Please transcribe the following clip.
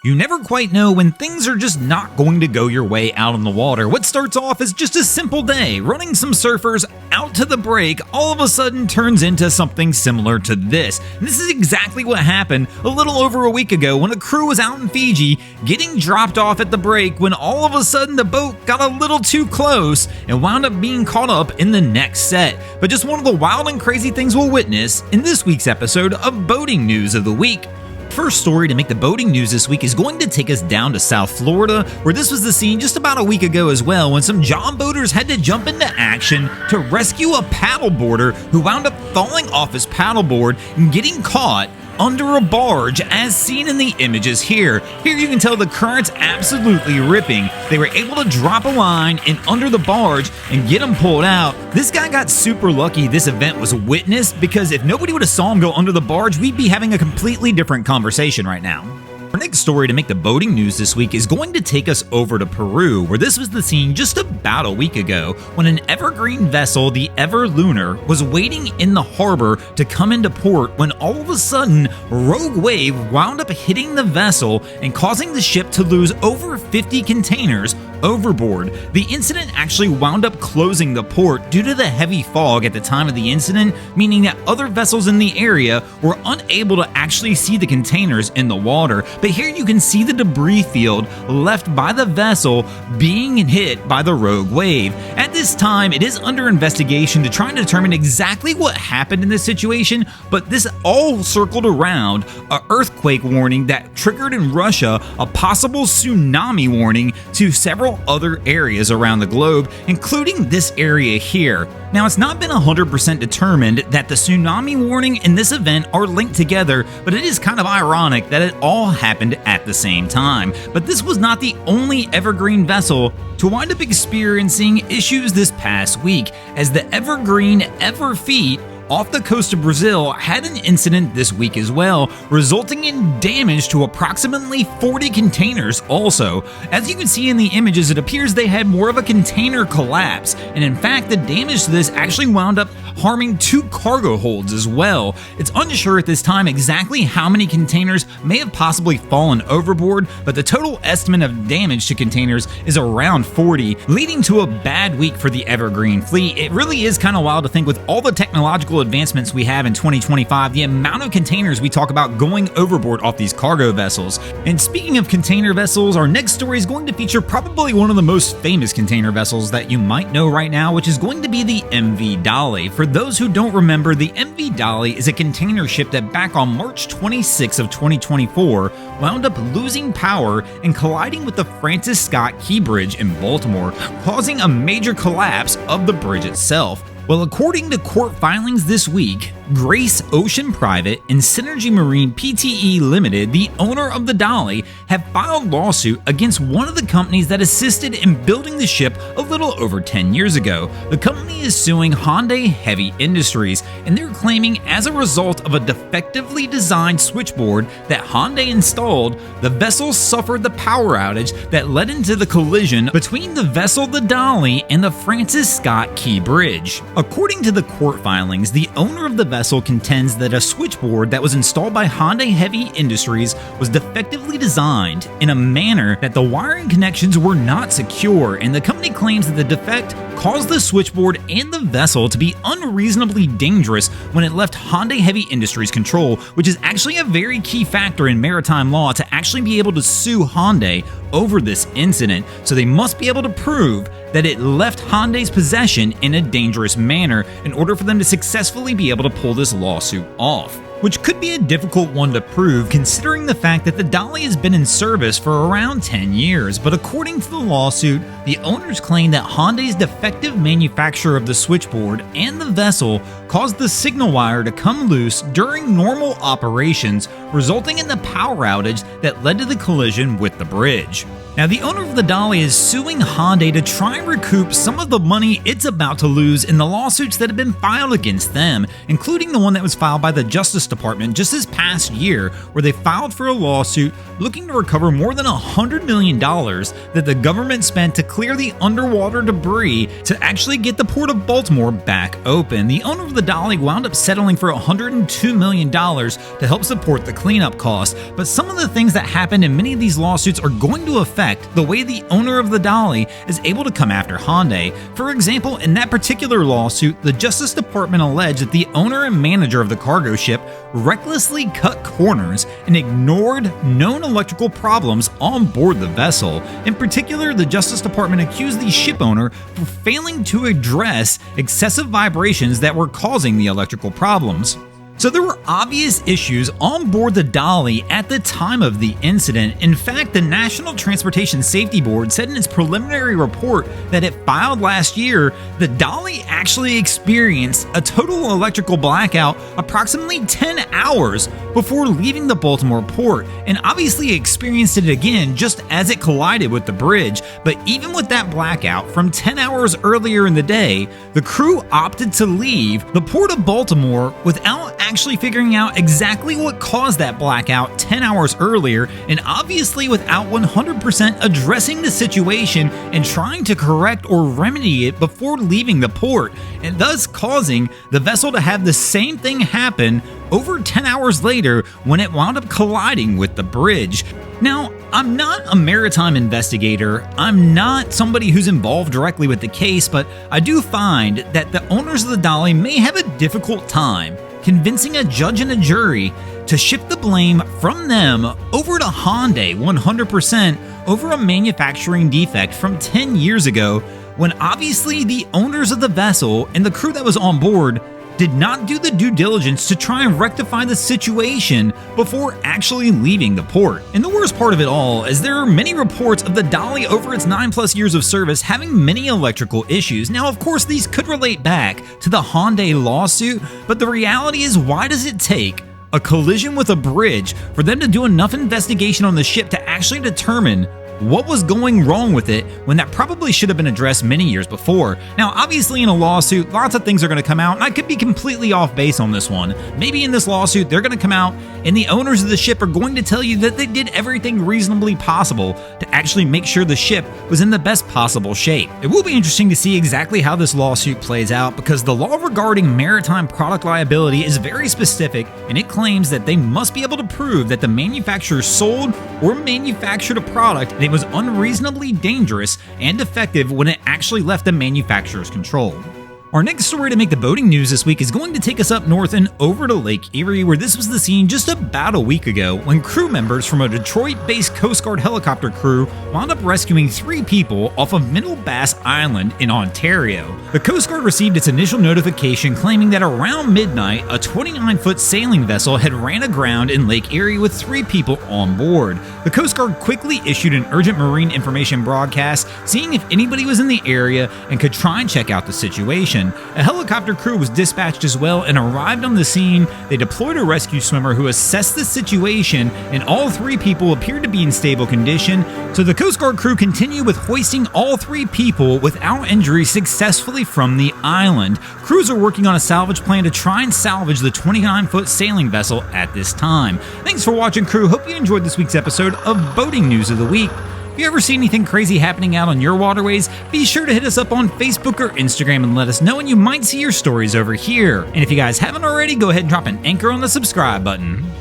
You never quite know when things are just not going to go your way out on the water. What starts off as just a simple day, running some surfers out to the break, all of a sudden turns into something similar to this. And this is exactly what happened a little over a week ago when a crew was out in Fiji getting dropped off at the break when all of a sudden the boat got a little too close and wound up being caught up in the next set. But just one of the wild and crazy things we'll witness in this week's episode of Boating News of the Week. First story to make the boating news this week is going to take us down to South Florida, where this was the scene just about a week ago as well, when some John boaters had to jump into action to rescue a paddleboarder who wound up falling off his paddleboard and getting caught under a barge, as seen in the images here. Here you can tell the current's absolutely ripping. They were able to drop a line in under the barge and get him pulled out. This guy got super lucky this event was witnessed, because if nobody would have saw him go under the barge, we'd be having a completely different conversation right now. Our next story to make the boating news this week is going to take us over to Peru, where this was the scene just about a week ago when an Evergreen vessel, the Ever Lunar, was waiting in the harbor to come into port when all of a sudden a rogue wave wound up hitting the vessel and causing the ship to lose over 50 containers overboard. The incident actually wound up closing the port due to the heavy fog at the time of the incident, meaning that other vessels in the area were unable to actually see the containers in the water. But here you can see the debris field left by the vessel being hit by the rogue wave. At this time, it is under investigation to try and determine exactly what happened in this situation, but this all circled around an earthquake warning that triggered in Russia a possible tsunami warning to several other areas around the globe, including this area here. Now, it's not been 100% determined that the tsunami warning and this event are linked together, but it is kind of ironic that it all happened at the same time. But this was not the only Evergreen vessel to wind up experiencing issues this past week, as the Evergreen Everfeet off the coast of Brazil had an incident this week as well, resulting in damage to approximately 40 containers also. As you can see in the images, it appears they had more of a container collapse, and in fact the damage to this actually wound up harming 2 cargo holds as well. It's unsure at this time exactly how many containers may have possibly fallen overboard, but the total estimate of damage to containers is around 40, leading to a bad week for the Evergreen fleet. It really is kind of wild to think, with all the technological advancements we have in 2025, the amount of containers we talk about going overboard off these cargo vessels. And speaking of container vessels, our next story is going to feature probably one of the most famous container vessels that you might know right now, which is going to be the MV Dolly. For those who don't remember, the MV Dolly is a container ship that back on March 26 of 2024 wound up losing power and colliding with the Francis Scott Key Bridge in Baltimore, causing a major collapse of the bridge itself. Well, according to court filings this week, Grace Ocean Private and Synergy Marine Pte. Limited, the owner of the Dolly, have filed lawsuit against one of the companies that assisted in building the ship a little over 10 years ago. The company is suing Hyundai Heavy Industries, and they're claiming as a result of a defectively designed switchboard that Hyundai installed, the vessel suffered the power outage that led into the collision between the vessel, the Dolly, and the Francis Scott Key Bridge. According to the court filings, the owner of the vessel contends that a switchboard that was installed by Hyundai Heavy Industries was defectively designed in a manner that the wiring connections were not secure, and the company claims that the defect caused the switchboard and the vessel to be unreasonably dangerous when it left Hyundai Heavy Industries' control, which is actually a very key factor in maritime law to actually be able to sue Hyundai over this incident. So they must be able to prove that it left Hyundai's possession in a dangerous manner in order for them to successfully be able to pull this lawsuit off, which could be a difficult one to prove considering the fact that the Dolly has been in service for around 10 years. But according to the lawsuit, the owners claim that Hyundai's defective manufacture of the switchboard and the vessel caused the signal wire to come loose during normal operations, resulting in the power outage that led to the collision with the bridge. Now, the owner of the Dolly is suing Hyundai to try and recoup some of the money it's about to lose in the lawsuits that have been filed against them, including the one that was filed by the Justice Department just this past year, where they filed for a lawsuit looking to recover more than $100 million that the government spent to clear the underwater debris to actually get the Port of Baltimore back open. The owner of the Dolly wound up settling for $102 million to help support the cleanup costs, but some of the things that happened in many of these lawsuits are going to affect the way the owner of the Dolly is able to come after Hyundai. For example, in that particular lawsuit, the Justice Department alleged that the owner and manager of the cargo ship recklessly cut corners and ignored known electrical problems on board the vessel. In particular, the Justice Department accused the ship owner for failing to address excessive vibrations that were causing the electrical problems. So there were obvious issues on board the Dolly at the time of the incident. In fact, the National Transportation Safety Board said in its preliminary report that it filed last year, the Dolly actually experienced a total electrical blackout approximately 10 hours before leaving the Baltimore port, and obviously experienced it again just as it collided with the bridge. But even with that blackout from 10 hours earlier in the day, the crew opted to leave the Port of Baltimore without actually figuring out exactly what caused that blackout 10 hours earlier, and obviously without 100% addressing the situation and trying to correct or remedy it before leaving the port, and thus causing the vessel to have the same thing happen over 10 hours later when it wound up colliding with the bridge. Now, I'm not a maritime investigator, I'm not somebody who's involved directly with the case, but I do find that the owners of the Dolly may have a difficult time convincing a judge and a jury to shift the blame from them over to Hyundai 100% over a manufacturing defect from 10 years ago, when obviously the owners of the vessel and the crew that was on board did not do the due diligence to try and rectify the situation before actually leaving the port. And the worst part of it all is there are many reports of the Dolly over its 9+ years of service having many electrical issues. Now, of course, these could relate back to the Hyundai lawsuit, but the reality is, why does it take a collision with a bridge for them to do enough investigation on the ship to actually determine what was going wrong with it when that probably should have been addressed many years before? Now, obviously in a lawsuit, lots of things are going to come out, and I could be completely off base on this one. Maybe in this lawsuit, they're going to come out and the owners of the ship are going to tell you that they did everything reasonably possible to actually make sure the ship was in the best possible shape. It will be interesting to see exactly how this lawsuit plays out, because the law regarding maritime product liability is very specific, and it claims that they must be able to prove that the manufacturer sold or manufactured a product and it was unreasonably dangerous and defective when it actually left the manufacturer's control. Our next story to make the boating news this week is going to take us up north and over to Lake Erie, where this was the scene just about a week ago when crew members from a Detroit-based Coast Guard helicopter crew wound up rescuing 3 people off of Middle Bass Island in Ontario. The Coast Guard received its initial notification claiming that around midnight, a 29-foot sailing vessel had ran aground in Lake Erie with 3 people on board. The Coast Guard quickly issued an urgent marine information broadcast, seeing if anybody was in the area and could try and check out the situation. A helicopter crew was dispatched as well and arrived on the scene. They deployed a rescue swimmer who assessed the situation, and all 3 people appeared to be in stable condition. So the Coast Guard crew continued with hoisting all 3 people without injury successfully from the island. Crews are working on a salvage plan to try and salvage the 29-foot sailing vessel at this time. Thanks for watching, crew. Hope you enjoyed this week's episode of Boating News of the Week. If you ever see anything crazy happening out on your waterways, be sure to hit us up on Facebook or Instagram and let us know, and you might see your stories over here. And if you guys haven't already, go ahead and drop an anchor on the subscribe button.